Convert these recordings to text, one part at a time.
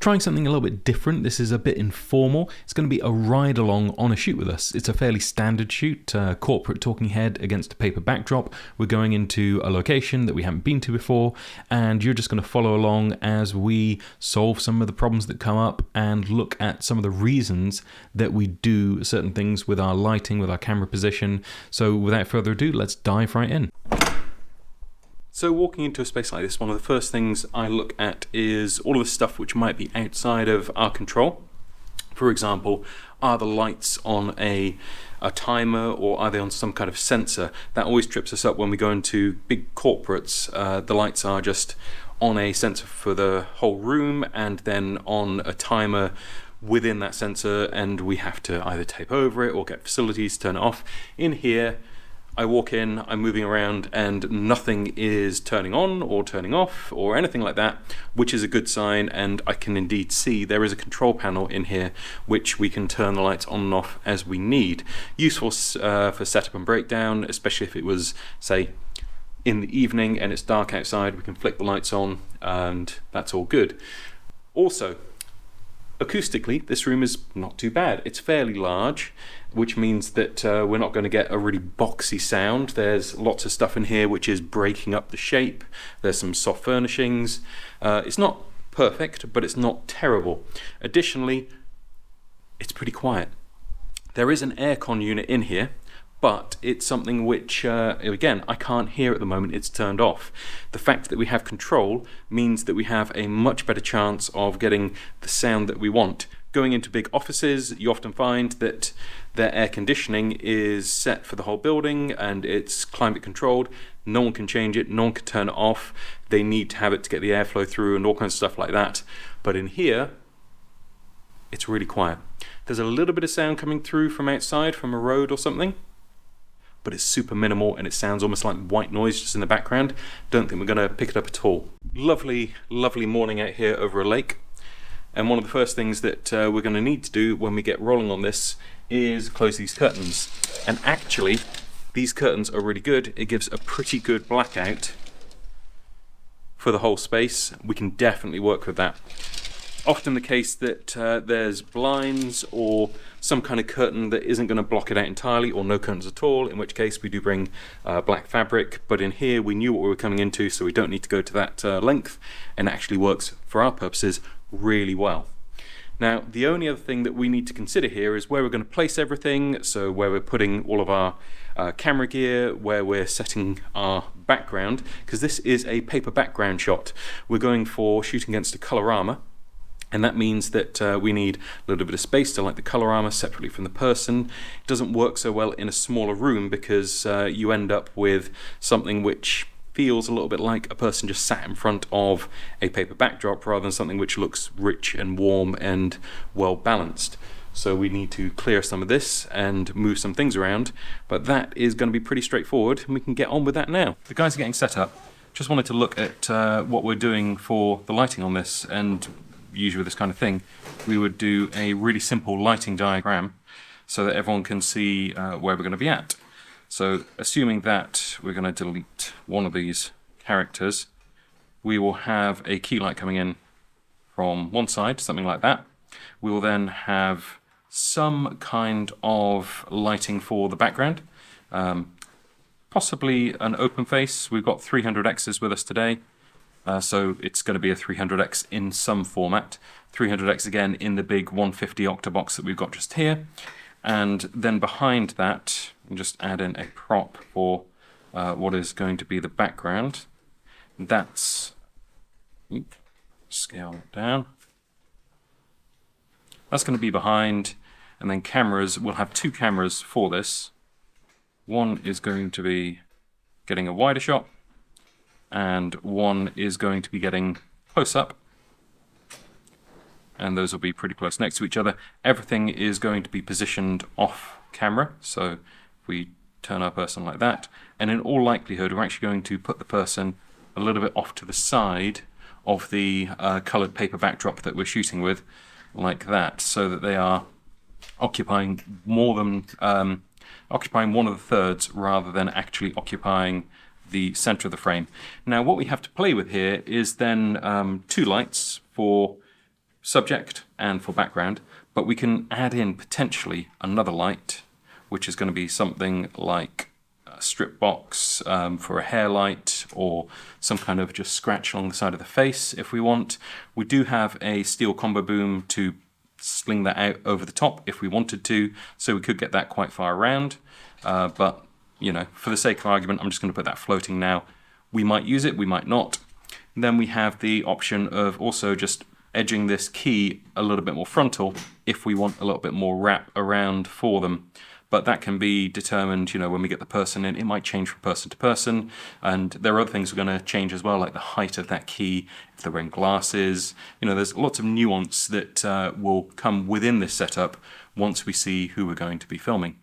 trying something a little bit different. This is a bit informal. It's going to be a ride along on a shoot with us. It's a fairly standard shoot, corporate talking head against a paper backdrop. We're going into a location that we haven't been to before, and you're just going to follow along as we solve some of the problems that come up and look at some of the reasons that we do certain things with our lighting, with our camera position. So without further ado, let's dive right in. So walking into a space like this, one of the first things I look at is all of the stuff which might be outside of our control. For example, are the lights on a timer, or are they on some kind of sensor? That always trips us up when we go into big corporates. The lights are just on a sensor for the whole room and then on a timer within that sensor, and we have to either tape over it or get facilities to turn it off. In here, I walk in, I'm moving around, and nothing is turning on or turning off or anything like that, which is a good sign, and I can indeed see there is a control panel in here which we can turn the lights on and off as we need. Useful for setup and breakdown, especially if it was, say, in the evening and it's dark outside, we can flick the lights on and that's all good. Also, acoustically, this room is not too bad. It's fairly large, which means that we're not going to get a really boxy sound. There's lots of stuff in here which is breaking up the shape. There's some soft furnishings. It's not perfect, but it's not terrible. Additionally, it's pretty quiet. There is an aircon unit in here, but it's something which, again, I can't hear at the moment. It's turned off. The fact that we have control means that we have a much better chance of getting the sound that we want. Going into big offices, you often find that their air conditioning is set for the whole building and it's climate controlled. No one can change it, no one can turn it off. They need to have it to get the airflow through and all kinds of stuff like that. But in here, it's really quiet. There's a little bit of sound coming through from outside, from a road or something, but it's super minimal and it sounds almost like white noise just in the background. Don't think we're going to pick it up at all. Lovely, lovely morning out here over a lake. And one of the first things that we're going to need to do when we get rolling on this is close these curtains. And actually, these curtains are really good. It gives a pretty good blackout for the whole space. We can definitely work with that. Often the case that there's blinds or some kind of curtain that isn't going to block it out entirely, or no curtains at all, in which case we do bring black fabric. But in here we knew what we were coming into, so we don't need to go to that length, and it actually works for our purposes really well. Now, the only other thing that we need to consider here is where we're going to place everything, so where we're putting all of our camera gear, where we're setting our background, because this is a paper background shot. We're going for shooting against a Colorama, and that means that we need a little bit of space to light the Colorama separately from the person. It doesn't work so well in a smaller room because you end up with something which feels a little bit like a person just sat in front of a paper backdrop rather than something which looks rich and warm and well balanced. So we need to clear some of this and move some things around, but that is going to be pretty straightforward and we can get on with that now. The guys are getting set up. Just wanted to look at what we're doing for the lighting on this, and usually with this kind of thing we would do a really simple lighting diagram so that everyone can see where we're going to be at. So assuming that we're going to delete one of these characters, we will have a key light coming in from one side, something like that. We will then have some kind of lighting for the background, possibly an open face. We've got 300Xs with us today, so it's going to be a 300X in some format. 300X again in the big 150 octobox that we've got just here. And then behind that, you just add in a prop for what is going to be the background. That's, scale it down. That's going to be behind, and then cameras, we'll have two cameras for this. One is going to be getting a wider shot, and one is going to be getting close up. And those will be pretty close next to each other. Everything is going to be positioned off camera, so if we turn our person like that, and in all likelihood we're actually going to put the person a little bit off to the side of the coloured paper backdrop that we're shooting with, like that, so that they are occupying more than occupying one of the thirds rather than actually occupying the center of the frame. Now what we have to play with here is then two lights for subject and for background, but we can add in potentially another light, which is going to be something like a strip box for a hair light, or some kind of just scratch along the side of the face if we want. We do have a steel combo boom to sling that out over the top if we wanted to, so we could get that quite far around, but you know, for the sake of argument, I'm just going to put that floating now. We might use it, we might not. And then we have the option of also just edging this key a little bit more frontal if we want a little bit more wrap around for them. But that can be determined, you know, when we get the person in. It might change from person to person, and there are other things we're going to change as well, like the height of that key, if they're wearing glasses. You know, there's lots of nuance that will come within this setup once we see who we're going to be filming.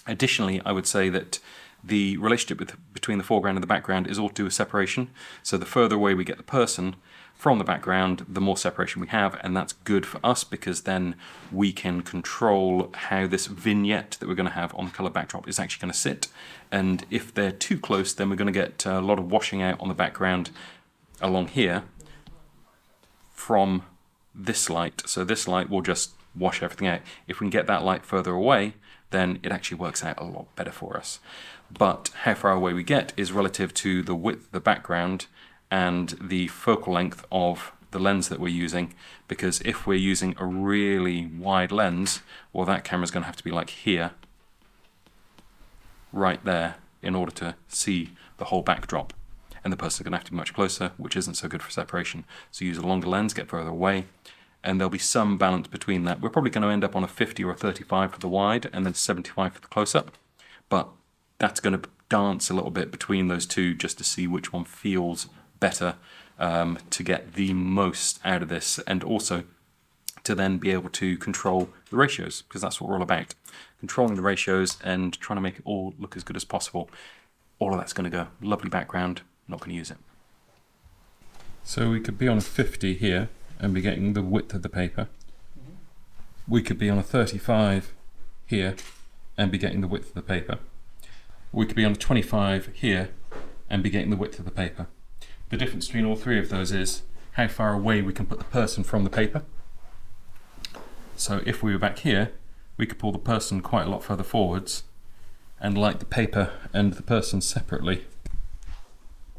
Additionally, I would say that the relationship between the foreground and the background is all to do with separation. So the further away we get the person from the background, the more separation we have, and that's good for us because then we can control how this vignette that we're going to have on the color backdrop is actually going to sit. And if they're too close, then we're going to get a lot of washing out on the background along here from this light. So this light will just wash everything out. If we can get that light further away, then it actually works out a lot better for us. But how far away we get is relative to the width of the background and the focal length of the lens that we're using, because if we're using a really wide lens, well, that camera's going to have to be like here, right there, in order to see the whole backdrop, and the person's going to have to be much closer, which isn't so good for separation. So use a longer lens, get further away, and there'll be some balance between that. We're probably going to end up on a 50 or a 35 for the wide and then 75 for the close-up, but that's going to dance a little bit between those two just to see which one feels better, to get the most out of this, and also to then be able to control the ratios, because that's what we're all about. Controlling the ratios and trying to make it all look as good as possible. All of that's going to go. Lovely background, not going to use it. So we could be on a 50 here and be getting the width of the paper. We could be on a 35 here and be getting the width of the paper. We could be on a 25 here and be getting the width of the paper. The difference between all three of those is how far away we can put the person from the paper. So if we were back here, we could pull the person quite a lot further forwards and light the paper and the person separately.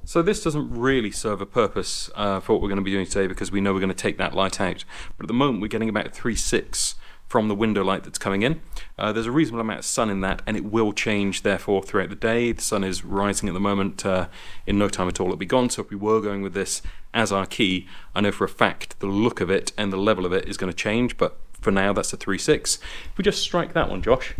So this doesn't really serve a purpose for what we're going to be doing today, because we know we're going to take that light out. But at the moment we're getting about 3.6 from the window light that's coming in. There's a reasonable amount of sun in that, and it will change therefore throughout the day. The sun is rising at the moment. In no time at all it'll be gone. So if we were going with this as our key, I know for a fact the look of it and the level of it is going to change, but for now that's a 3.6. If we just strike that one, Josh.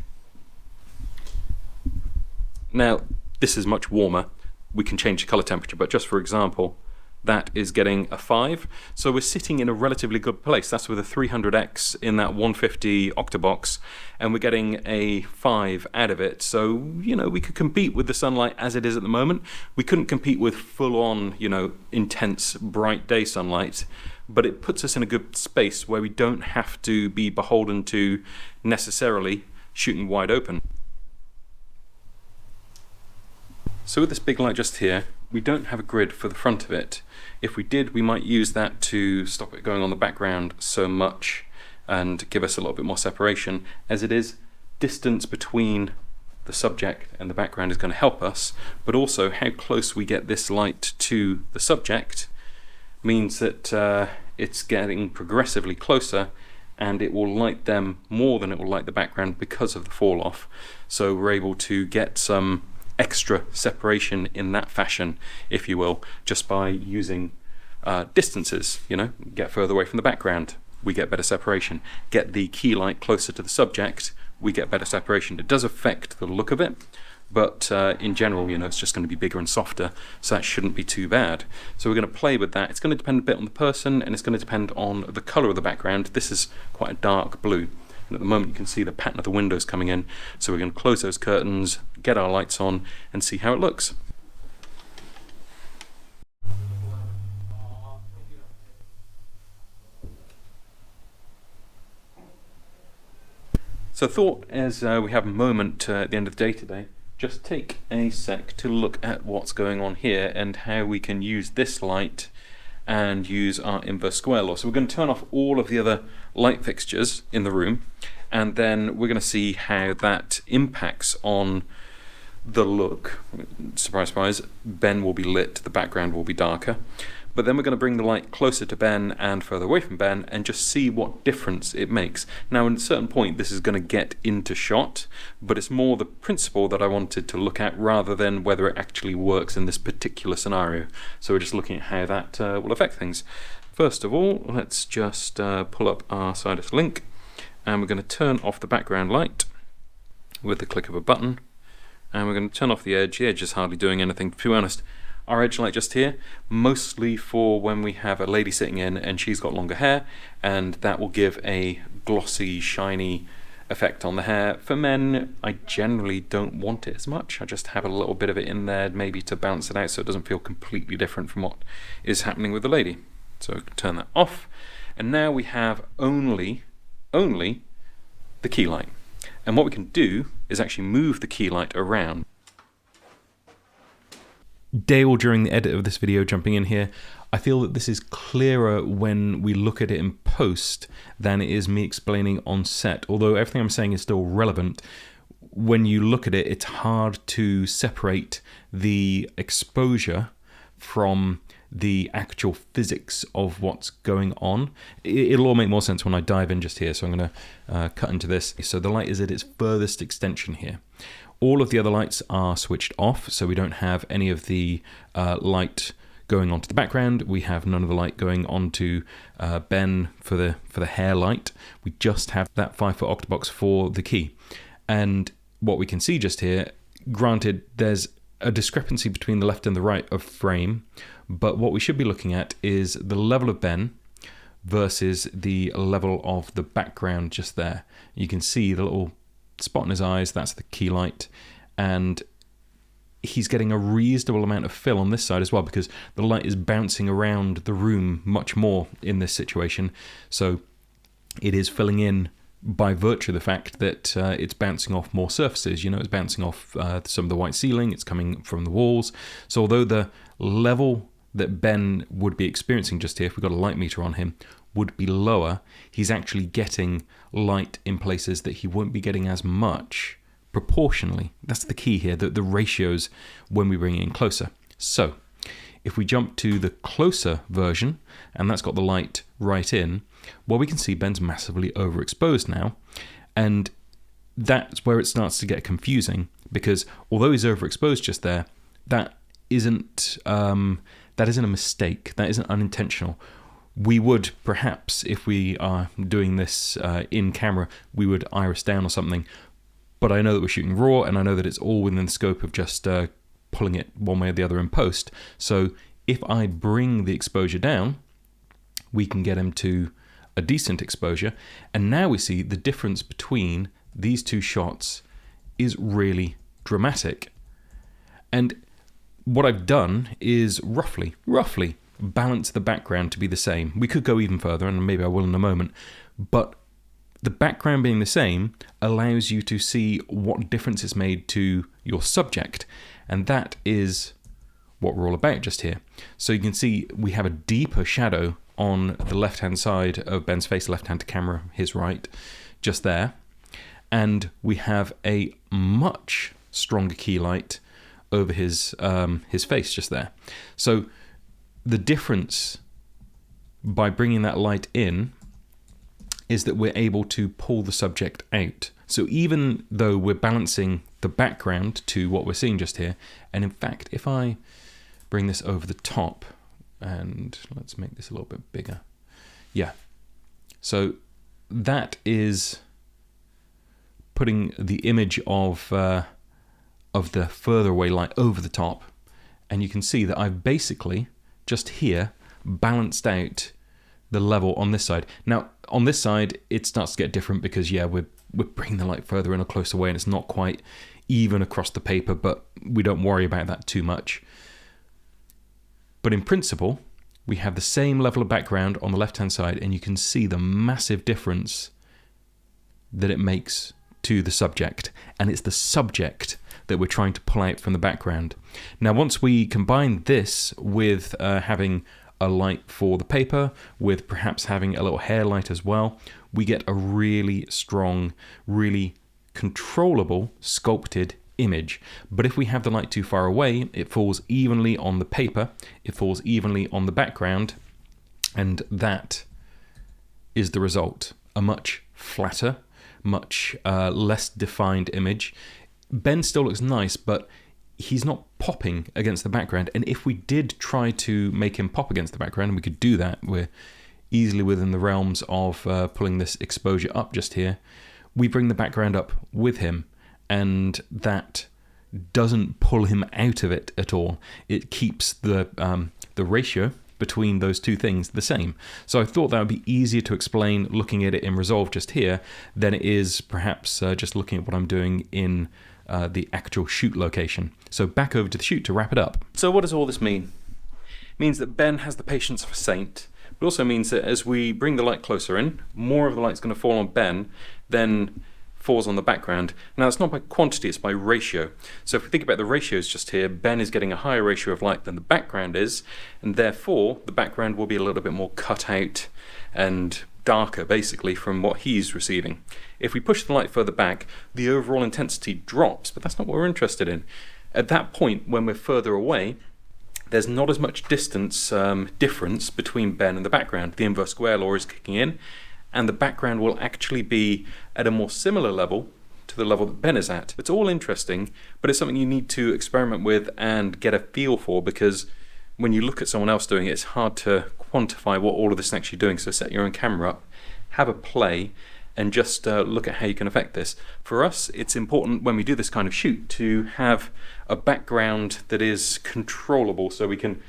Now this is much warmer. We can change the color temperature, but just for example, that is getting a 5. So we're sitting in a relatively good place. That's with a 300x in that 150 octobox, and we're getting a 5 out of it. So, you know, we could compete with the sunlight as it is at the moment. We couldn't compete with full-on, you know, intense, bright day sunlight, but it puts us in a good space where we don't have to be beholden to necessarily shooting wide open. So with this big light just here, we don't have a grid for the front of it. If we did, we might use that to stop it going on the background so much and give us a little bit more separation. As it is, distance between the subject and the background is going to help us, but also how close we get this light to the subject means that it's getting progressively closer, and it will light them more than it will light the background because of the fall off. So we're able to get some extra separation in that fashion, if you will, just by using distances. You know, get further away from the background, we get better separation. Get the key light closer to the subject, we get better separation. It does affect the look of it, but in general, you know, it's just going to be bigger and softer, so that shouldn't be too bad. So we're going to play with that. It's going to depend a bit on the person, and it's going to depend on the color of the background. This is quite a dark blue, and at the moment you can see the pattern of the windows coming in. So we're going to close those curtains, get our lights on, and see how it looks. So I thought, as we have a moment at the end of the day today, just take a sec to look at what's going on here and how we can use this light and use our inverse square law. So we're going to turn off all of the other light fixtures in the room, and then we're going to see how that impacts on the look. Surprise, surprise, Ben will be lit, the background will be darker. But then we're going to bring the light closer to Ben and further away from Ben and just see what difference it makes. Now, at a certain point, this is going to get into shot, but it's more the principle that I wanted to look at rather than whether it actually works in this particular scenario. So we're just looking at how that will affect things. First of all, let's just pull up our Sidus link, and we're going to turn off the background light with the click of a button, and we're going to turn off the edge. The edge is hardly doing anything, to be honest. Our edge light just here, mostly for when we have a lady sitting in and she's got longer hair, and that will give a glossy, shiny effect on the hair. For men, I generally don't want it as much. I just have a little bit of it in there, maybe to balance it out so it doesn't feel completely different from what is happening with the lady. So we can turn that off, and now we have only the key light. And what we can do is actually move the key light around. Dale, during the edit of this video, jumping in here, I feel that this is clearer when we look at it in post than it is me explaining on set. Although everything I'm saying is still relevant, when you look at it, it's hard to separate the exposure from the actual physics of what's going on. It'll all make more sense when I dive in just here, so I'm going to cut into this. So the light is at its furthest extension here. All of the other lights are switched off, so we don't have any of the light going onto the background. We have none of the light going onto Ben for the hair light. We just have that 5-foot octobox for the key. And what we can see just here, granted, there's a discrepancy between the left and the right of frame, but what we should be looking at is the level of Ben versus the level of the background just there. You can see the little spot in his eyes, that's the key light, and he's getting a reasonable amount of fill on this side as well because the light is bouncing around the room much more in this situation, so it is filling in by virtue of the fact that it's bouncing off more surfaces. You know, it's bouncing off some of the white ceiling, it's coming from the walls. So although the level that Ben would be experiencing just here, if we've got a light meter on him, would be lower, he's actually getting light in places that he won't be getting as much proportionally. That's the key here, the ratios when we bring it in closer. So if we jump to the closer version, and that's got the light right in, well, we can see Ben's massively overexposed now, and that's where it starts to get confusing, because although he's overexposed just there, that isn't a mistake, that isn't unintentional. We would perhaps, if we are doing this in camera, we would iris down or something, but I know that we're shooting raw, and I know that it's all within the scope of just pulling it one way or the other in post. So if I bring the exposure down, we can get him to a decent exposure, and now we see the difference between these two shots is really dramatic. And what I've done is roughly balance the background to be the same. We could go even further, and maybe I will in a moment, but the background being the same allows you to see what difference it's made to your subject, and that is what we're all about just here. So you can see we have a deeper shadow on the left-hand side of Ben's face, left-hand to camera, his right, just there, and we have a much stronger key light over his face just there. So the difference by bringing that light in is that we're able to pull the subject out. So even though we're balancing the background to what we're seeing just here, and in fact, if I bring this over the top, and let's make this a little bit bigger. Yeah. So that is putting the image of the further away light over the top, and you can see that I've basically just here balanced out the level on this side. Now on this side it starts to get different because we're bringing the light further in a closer way, and it's not quite even across the paper, but we don't worry about that too much. But in principle, we have the same level of background on the left-hand side, and you can see the massive difference that it makes to the subject. And it's the subject that we're trying to pull out from the background. Now, once we combine this with having a light for the paper, with perhaps having a little hair light as well, we get a really strong, really controllable, sculpted image. But if we have the light too far away, it falls evenly on the paper, it falls evenly on the background, and that is the result. A much flatter, much less defined image. Ben still looks nice, but he's not popping against the background. And if we did try to make him pop against the background, and we could do that, we're easily within the realms of pulling this exposure up just here. We bring the background up with him, and that doesn't pull him out of it at all. It keeps the ratio between those two things the same. So I thought that would be easier to explain looking at it in Resolve just here than it is perhaps just looking at what I'm doing in the actual shoot location. So back over to the shoot to wrap it up. So what does all this mean? It means that Ben has the patience of a saint. It also means that as we bring the light closer in, more of the light's going to fall on Ben than falls on the background. Now it's not by quantity, it's by ratio. So if we think about the ratios just here, Ben is getting a higher ratio of light than the background is, and therefore the background will be a little bit more cut out and darker basically from what he's receiving. If we push the light further back, the overall intensity drops, but that's not what we're interested in. At that point, when we're further away, there's not as much distance difference between Ben and the background. The inverse square law is kicking in, and the background will actually be at a more similar level to the level that Ben is at. It's all interesting, but it's something you need to experiment with and get a feel for, because when you look at someone else doing it, it's hard to quantify what all of this is actually doing. So set your own camera up, have a play, and just look at how you can affect this. For us, it's important when we do this kind of shoot to have a background that is controllable, so we can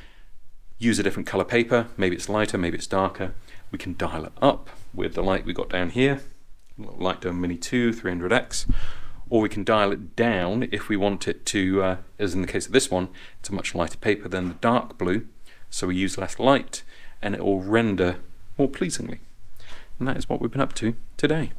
use a different color paper. Maybe it's lighter, maybe it's darker. We can dial it up with the light we got down here, Light Mini 2 300X, or we can dial it down if we want it to, as in the case of this one, it's a much lighter paper than the dark blue, so we use less light and it will render more pleasingly. And that is what we've been up to today.